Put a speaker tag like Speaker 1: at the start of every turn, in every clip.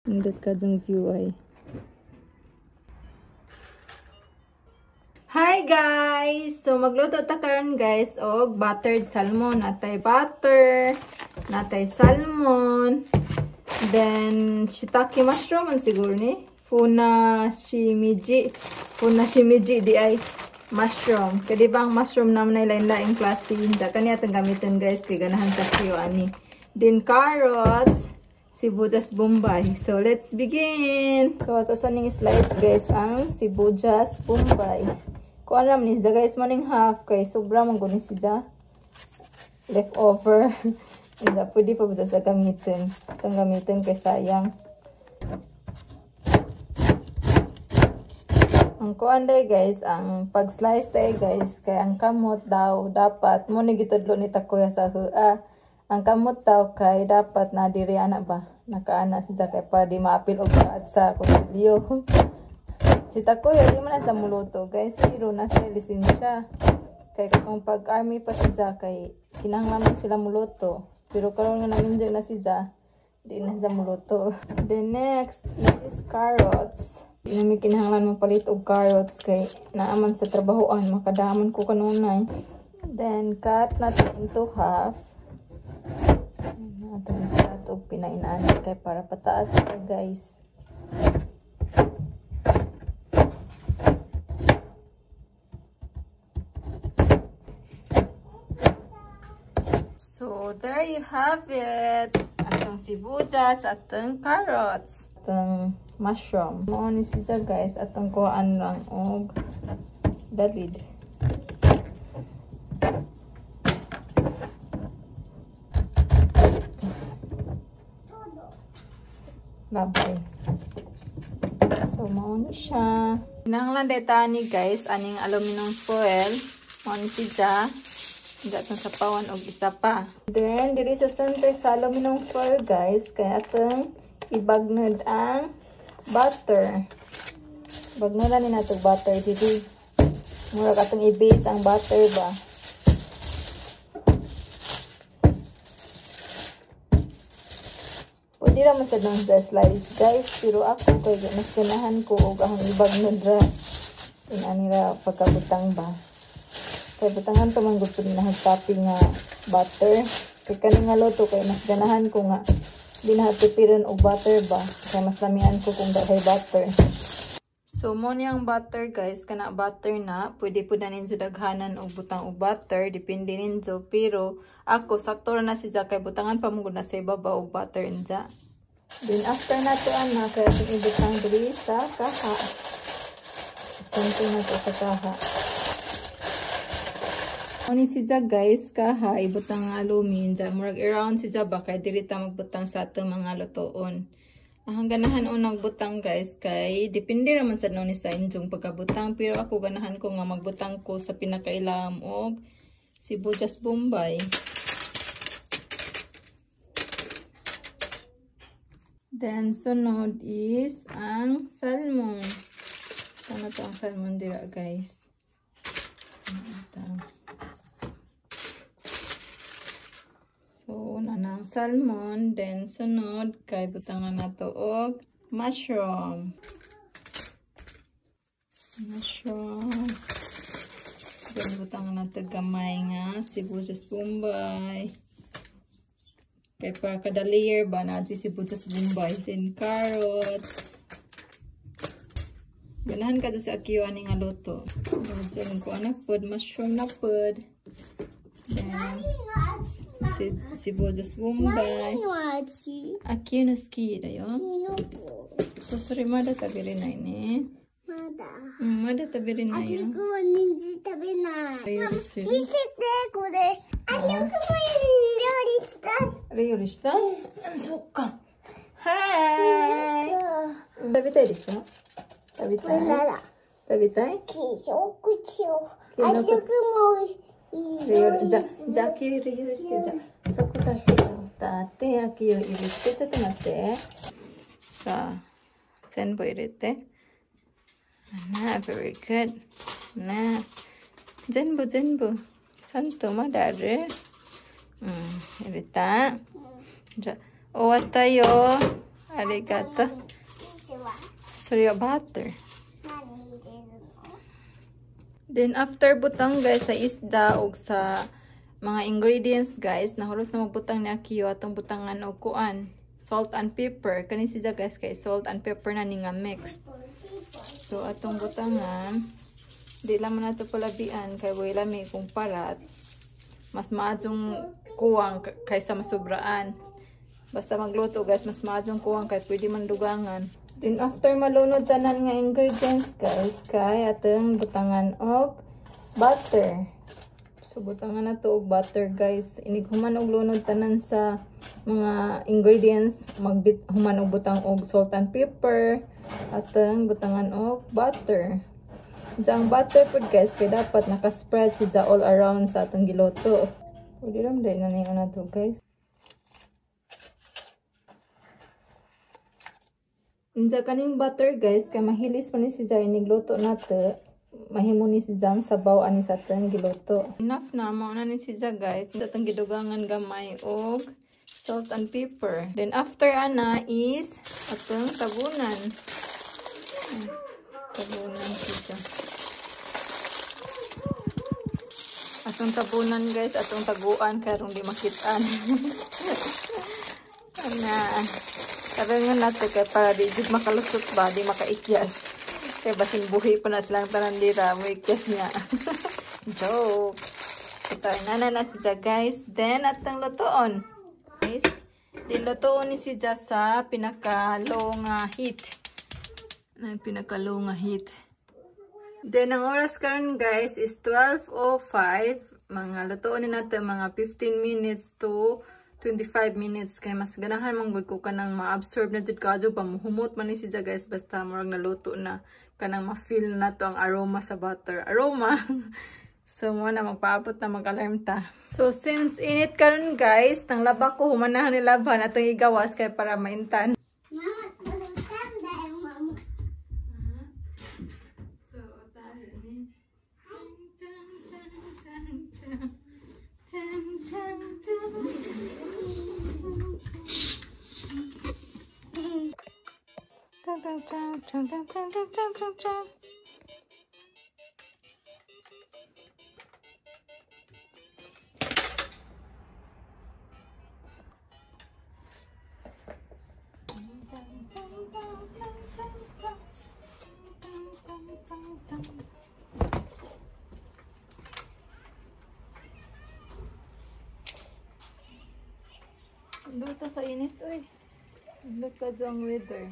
Speaker 1: Nindot ka dong view ay. Hi guys! So magluto ta karon guys og buttered salmon. Natay butter, natay salmon, then shiitake mushroom man siguro ni. Funa shimiji di ay mushroom. Kaya bang mushroom naman na lain-laing klase. Hindi kanya itong gamitin guys. Kaya ganahan sa siyo ani. Then carrots, sibuyas bombay. So let's begin. So ito sa ning slice guys ang sibuyas bombay. Kung alam ni siya guys maning half kay sobra man guni siya leftover. Hindi pwede pa ba sa gamitin. Itong gamitin kay sayang. Ang kuan day guys, ang pag-slice day guys, kay ang kamot daw dapat mo ni gitudlo ni takuya sa hua. Ang kamot daw kay dapat na diri ana ba? Nakaana siya kay para di maapil og sa kusilyo. Si takuya di man sa muluto guys, pero nasa lisensya. Kay kung pag-army pa siya kay kinahanglan sila muluto. Pero karon nga namin na siya, di na siya muluto. The next is carrots. Di namin kinahanglan mapalit og carrots kay naaman sa trabahoan makadaman ko kanunay. Then cut natin into half. Natin cut og pinainaan kay para pataas siya guys. So there you have it. Atong sibuyas, atong carrots, atong mushroom. Mo ni siya guys, atong kuhaan lang og dalid. Labay. So mo ni siya. Kinahanglan deta ni guys aning aluminum foil. Mo ni siya. Gatong sapawan og isa pa. Then diri sa center sa aluminum foil guys, kaya atong ibagnod ang butter. Bagnodan ni nato butter diri. Mura katong i-base ang butter ba. Pwede ra man sa dong slice guys, pero ako kay mas ganahan ko og ang ibagnod ra. Inanira pagkabutang ba. Kaya butangan pa man gusto na nag-topping nga butter. Kaya kaning nga loto kaya mas ganahan ko nga di na hatipiran og butter ba. Kaya mas lamian ko kung dahil butter. So mo niyang butter guys, kana butter na. Pwede po na ninyo daghanan og butang og butter. Depende ninyo. Pero ako sakto na siya kaya butangan pa mo na sa ibabaw og butter niya. Then after na to ana kaya itong ibutang diri sa kaha. Santo na to sa kaha. Ani siya guys kaha ibutang alumin dyan. Murag around siya ba kaya diri ta magbutang sa atong mga lutoon. Ang ganahan unang butang guys kay depende naman sa ni sa inyong pagkabutang. Pero ako ganahan ko nga magbutang ko sa pinakailam og sibuyas bombay. Then sunod is ang salmon. Ano to ang salmon dira guys. So, nanang salmon. Then, sunod, kay butangan na to og mushroom. Then, butangan na to gamay nga sibuyas bombay. Kay para kada layer ba na si sibuyas bombay. Then, carrots. Ganahan ka to sa akiyo ani nga luto. Then, ko anak pod, mushroom na pod. Then, sibuyas bombay. Aki no ski da yo. So sorry mada tabiri nai ne. Mada tabiri nai yo. Aku mo ninji tabenai. Misete kore. Aku mo ryori shita. Ryori shita? Sokka. Hai. Tabitai desho? Tabitai? Tabitai? Kishoku chiyo. Aku moじゃあ、き入れして、じゃあ、そこだけだって、秋を入れて、ちょっと待って。さあ、全部入れて。なあ、very good。なあ、全部。ちゃんとまだある？入れた。じゃあ、終わったよ。Arigato. Sorry, butter. Then after butang guys sa isda o sa mga ingredients guys, nahulot na magbutang ni Akiyo atong butangan og kuan, salt and pepper. Kani siya guys kay salt and pepper na ni nga mixed. So atong butangan, di lang man nato palabian kay way lami kung parat. Mas maadzong kuwang kaysa masubraan. Basta magluto guys, mas maadzong kuwang kay pwede man dugangan. Then after malunod tanan nga ingredients guys, kay atong butangan og butter. So butangan na to og butter guys. Inig human og lunod tanan sa mga ingredients, human og butang og salt and pepper, atong butangan og butter. Ang butter food guys, kay dapat naka-spread siya all around sa atong giluto. Pwede lang dahil na niyo na to guys. Sa kaning butter guys, kay mahilis pa ni siya inigluto nato, mahimo ni siya ang sabaw ani sa atong giluto. Enough na mao na ni siya guys, atong gidugangan gamay og salt and pepper. Then after ana is atong tabunan. Tabunan siya. Atong tabunan guys, atong taguan karong di makitaan. Ana karangan natin kay para di jud makalusot ba, di makaikyas. Kay basin buhi pa na silang tanan dira, mo ikyas niya. Joke. Ito, inana na siya guys. Then, atang lutoon. Guys, dilutoon ni siya sa pinaka-low nga heat. Pinaka-low nga heat. Then, ang oras karon guys is 12:05. Mga lutoon ni natin mga 15 minutes to 25 minutes kay mas ganahan manggod ko kanang ma-absorb na jud kadto pamuhumot man ni siya guys, basta murag naluto na kanang ma-feel na to ang aroma sa butter. Aroma. So mo na magpaabot na mag-alarm ta. So since init karon guys, tang laba ko humanahan ni laban atong igawas kay para maintan. Mama, tulungan dai mama. So tara ni. Luto sa init, uy. Look at yung weather.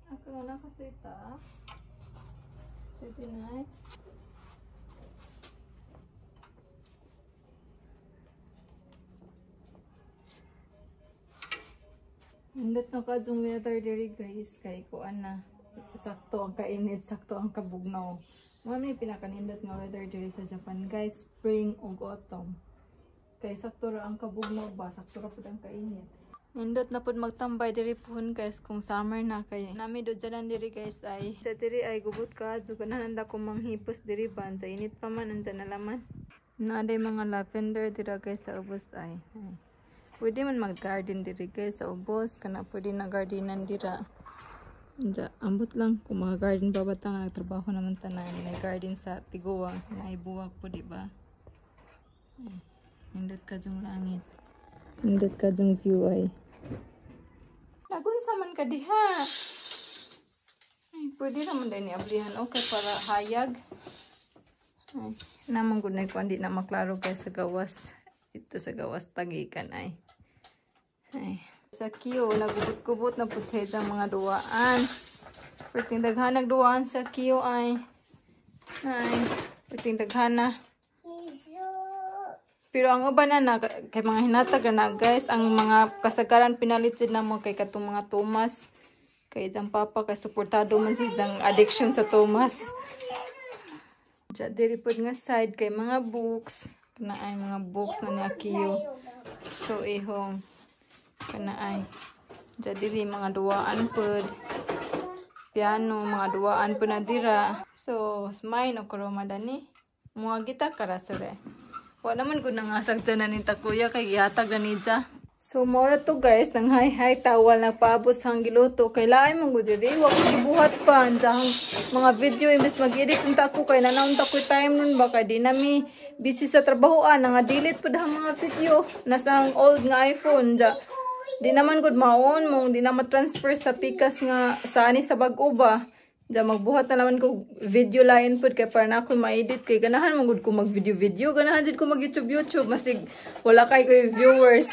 Speaker 1: Ako na kasi ita. 29. Hindot na ka yung weather diri guys. Kay kuan na. Sakto ang kainit, sakto ang kabugnaw. Mami pinakanindot nga weather diri sa Japan guys, spring ug autumn. Kay sakto ra ang kabugnaw ba, sakto ra pud ang kainit. Nindot na pud magtambay diri puhon guys kung summer na kay nami do jalan diri guys ay sa diri ay gubot ka ganahan ko manghipos diri ban sa init pa man andiyan na laman. Naaday mga lavender dira guys sa ubos ay. Pwede man mag-garden diri guys sa ubos, kana pwede na gardenan dira. Ambot lang kung mga garden ba batang nagtrabaho naman tanan, may garden sa Tiguwa, naibuwag po diba? Nindot ka yung langit, nindot ka yung view ay nagunsa man ka diha ay pwede naman din i-ablihan okay para hayag ay naman gud na kuan di na maklaro kay sa gawas ito sa gawas tagikan ay sa Kiyo, nagubot-gubot na po sa itang mga duwaan. Perting daghanag duwaan sa Kiyo ay perting daghana. Pero ang uban na kay mga hinatag na guys, ang mga kasagaran pinalit sila mo kay katong mga Thomas. Kay isang papa kay suportado man silang addiction sa Thomas. Diya diri pod nga side kay mga books. Na ay mga books na ni Kiyo. So ihong kana ay jadi mga duwaan pod piano mga duwaan po na dira so smile no koroma dani mga gita kara sore Wa naman ko nangasag dyan na nita kuya kay gihatag na nidya. So maura to guys, nang hay tawal nagpaabot sang giluto. Kailangan mong gudiri, wag gibuhat pa. Ang mga video, imbes mag-edit unta ko kay nanaunta ko time nun baka di nami busy sa trabahoan. Nga delete po dahang mga video. Nasa old nga iPhone. Di naman good maon mong di na matransfer sa pikas nga sa ani sa bag-o ba. Magbuhat na naman ko video line po kay para na ako ma-edit kay ganahan mong good ko mag-video. Ganahan dyan ko mag-YouTube. Masig wala kay ko viewers.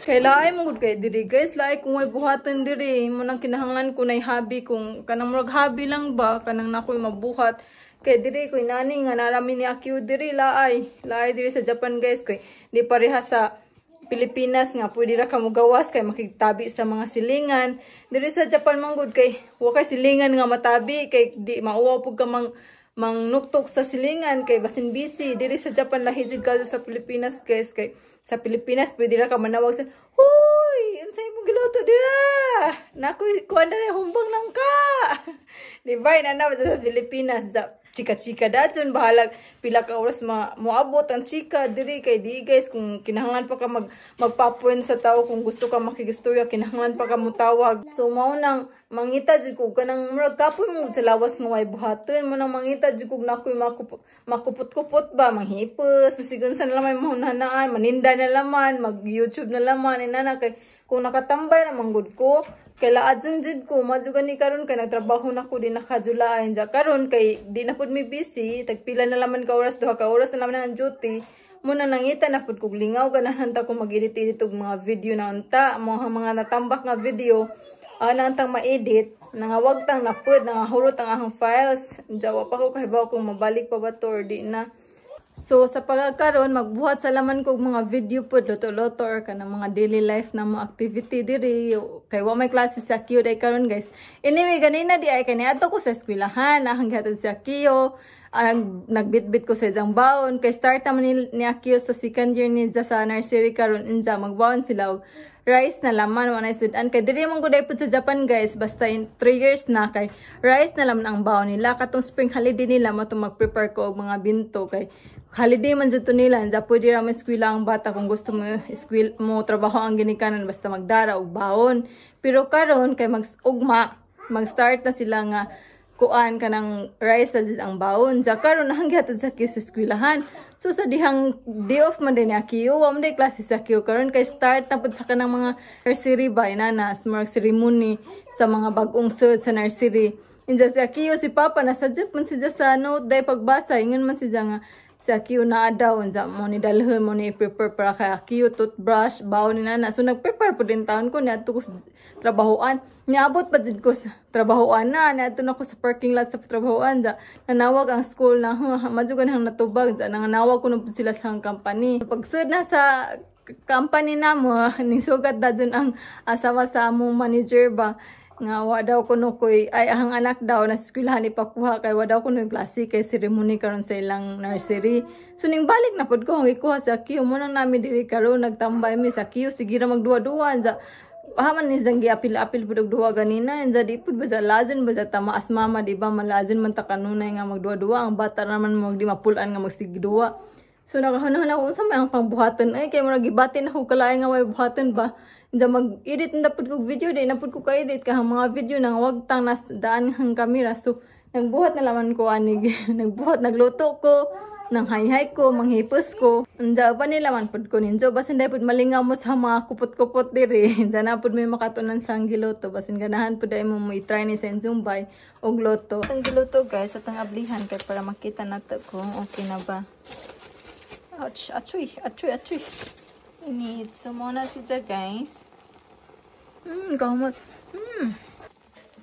Speaker 1: Kailangan mong good kay diri guys. Like kung may buhatan diri. Munang kinahanglan ko na hobby kung kanang murag hobby lang ba. Kanang na ako'y mabuhat. Kay diri ko nani nga narami ni Akio diri laay. Laay diri sa Japan guys. Kay di pareha sa Pilipinas nga pwede ra ka mo gawas kay makitabi sa mga silingan. Diri sa Japan manggod kay wa kay silingan nga matabi kay di mauwaw pug ka mangnuktok sa silingan kay basin busy. Diri sa Japan lahi jud ka sa Pilipinas guys kay sa Pilipinas pwede ra ka manawag sa "Hoy, unsay mo giluto dira? Nakoy kuan na humbang nang ka." Di ba na sa Pilipinas chika-chika dayon bahalag pila ka oras moabot ang chika diri kay di guys kung kinahanglan pa ka magpapuan sa tao kung gusto ka makigustorya kinahanglan pa ka motawag. So mao nang mangita jud ko kanang murag kapoy mo sa lawas mo ay buhaton mo nang mangita jud ko nakoy makupot-kupot ba manghipos masigon sa naman mo nanaan maninda na laman mag-YouTube na laman inana kay kung nakatambay na manggod ko kay laadjun jud ko majugan ni karon kay nagtrabaho na ko di nakajulain ja karon kay di na pud mi busy tagpila na laman ka oras duha ka oras na laman ang duty mo na nangita na pud kog lingaw ganahan ta ko mag-edit og mga video na unta mga natambak nga video nantang ma-edit nangawag tang na pud nangahurot ang ahang files jawa pa ko kahibaw kung mabalik pa ba to or di na. So sa pagkakaroon magbuhat sa laman kog mga video pud loto-loto or kanang mga daily life na mga activity diri kay wa may klase sa Akio day karon guys. Anyway ganina di ay kani adto ko sa eskwelahan ahang gihatod si Akio nagbitbit ko sa isang baon kay start naman ni Akio sa second year ni sa nursery karon inja magbaon sila rice na laman wanay sudan kay diri man gud pud sa Japan guys basta in 3 years na kay rice na laman ang baon nila katong spring holiday nila mo mag-prepare ko og mga binto kay holiday man jud to nila ja pwede ra mo eskwela ang bata kung gusto mo eskwela mo trabaho ang ginikanan basta magdara og baon pero karon kay mag-start na sila nga kuan kanang rice sa ang baon ja karon hanggatod sa Akio sa eskwelahan. So sa dihang day off man din ni Akio wa man day klase sa Akio karon kay start na pud sa kanang mga nursery ba inana smart ceremony sa mga bag-ong sud sa nursery inja si Akio si Papa nasa Japan siya sa note day pagbasa ingon man siya nga si Akio na daw unsa mo ni dalhon mo ni prepare para kay Akio toothbrush baon ni nana so nagprepare pud din taon ko niadto ko trabahoan niabot pa jud ko sa trabahoan na niadto na ko sa parking lot sa trabahoan ja nanawag ang school na majugan hang natubag ja nanawag ko na sila sa company pagsud na sa company namo nisugat dadun ang asawa sa among manager ba nga wa daw kuno koy ay ang anak daw na eskwelahan ipakuha kay wa daw kuno klase kay ceremony karon sa ilang nursery so ning balik na pud ko ang ikuha sa Akio mo nang nami diri karon nagtambay mi sa Akio sige ra magduwa-duwa ja pahaman ni jang giapil-apil pud og duwa ganina and di pud ba lazin ba tamaas mama di ba malazin man ta kanunay nga magduwa-duwa ang bata naman mo di mapulan nga magsigduwa so nakahanahan ako unsa may ang pangbuhaton ay kay murag gibatin ako kalaay nga way buhaton ba inja mag-edit na pud kog video di na pud ko ka-edit ka mga video nang wag tang nas daan hang kamera so nagbuhat na laman ko ani nagbuhat nagluto ko nang hay-hay ko manghipos ko inja pa nila man pud ko ninjo basin dai pud malingaw mo sa mga kupot-kupot diri inja na pud may makatunan sang giluto basin ganahan pud dai mo i-try ni sa Zumbay og luto ang giluto guys atong ablihan kay para makita nato kung okay na ba. Ouch, achoy. Init. So, muna siya, guys. Gamot.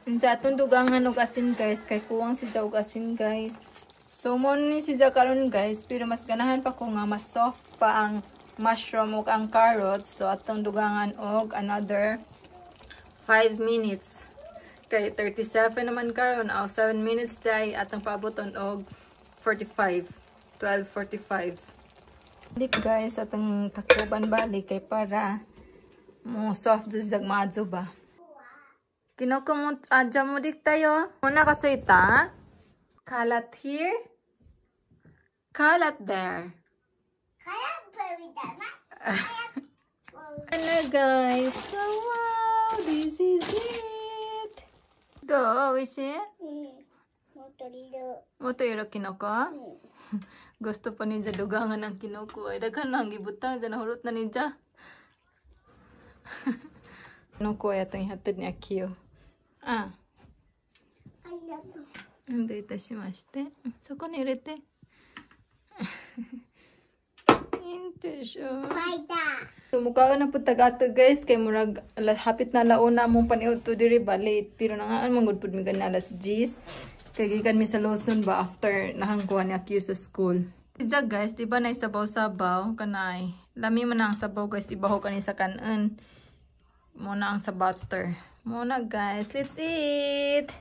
Speaker 1: Sa atong dugangan og asin, guys. Kay kuwang siya og asin, guys. So, muna ni siya karon guys. Pero mas ganahan pa ko nga mas soft pa ang mushroom og ang carrots. So, atong dugangan og another 5 minutes. Kay 37 naman karon. 7 minutes day. Atong paaboton og 45. 12:45. Dik guys atong takuban balik kay para mo soft jud dag maadyo ba. Kinokumot adya mo dik tayo. Una kasita. Kalat here. Kalat there. Hello guys. So wow, this is it. How is it? Motoiro kinoko? Gusto pa ninja dugangan ang kinoko. Ay daghan lang gibutang sa nahurot na ninja. Kinoko ay atong ihatid ni Akio. Ah. Ando itashimashite. Soko ni irete. So mukha na po tagato guys kay murag hapit na launa mong paniud to diri ba late pero nangaan manggod pud mi gani alas 10 kay gikan mi sa Lawson ba after nahangkuhan ni Akio sa school. Dija guys, di ba na sabaw-sabaw kanay. Lami man ang sabaw guys, ibaho kani sa kanon. Muna ang sa butter. Muna guys, let's eat.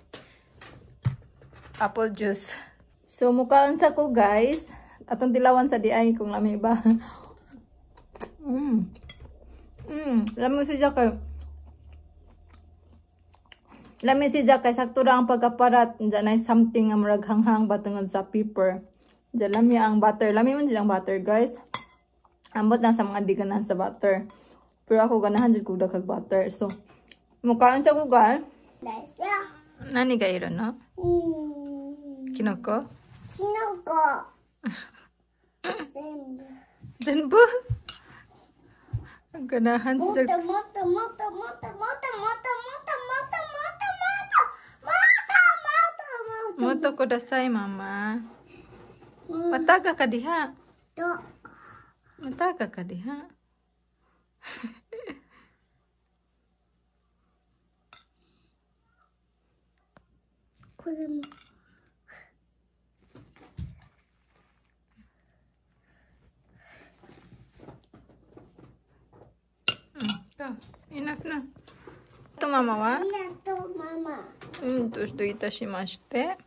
Speaker 1: Apple juice. So mukhaan sa ko guys. Atong tilawan sa diay kung lami ba. Lami si Jack. Lami si Jack kay sakto ra ang pagkaparat. Diyan ay something nga murag hanghang ba tungod sa pepper. Diyan lami ang butter. Lami man silang butter guys. Ambot lang sa mga diganan sa butter. Pero ako ganahan jud kog daghang butter. So mukhaan sa ko guys. Nani gairo no? Kinoko?
Speaker 2: Kinoko.
Speaker 1: Zenbu? Ang ganahan si Jack. Moto kudasai mama. Mataga ka diha. Mataga ka diha. Enough na. Ito mama wa?
Speaker 2: Ito mama.
Speaker 1: Gusto itashimashite.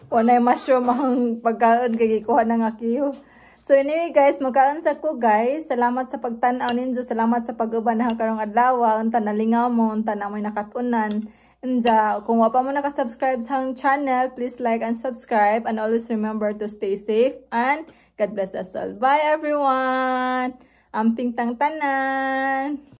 Speaker 1: Wala yung mushroom ang pagkaon kay gikuha ng Akio. So anyway guys, magkaon sa ko guys. Salamat sa pagtanaw ninyo. Salamat sa pag-uban na karong adlaw. Unta nalingaw mo, unta na may nakatunan. And kung wa pa mo naka-subscribe sa channel, please like and subscribe. And always remember to stay safe. And God bless us all. Bye everyone! Amping tang tanan!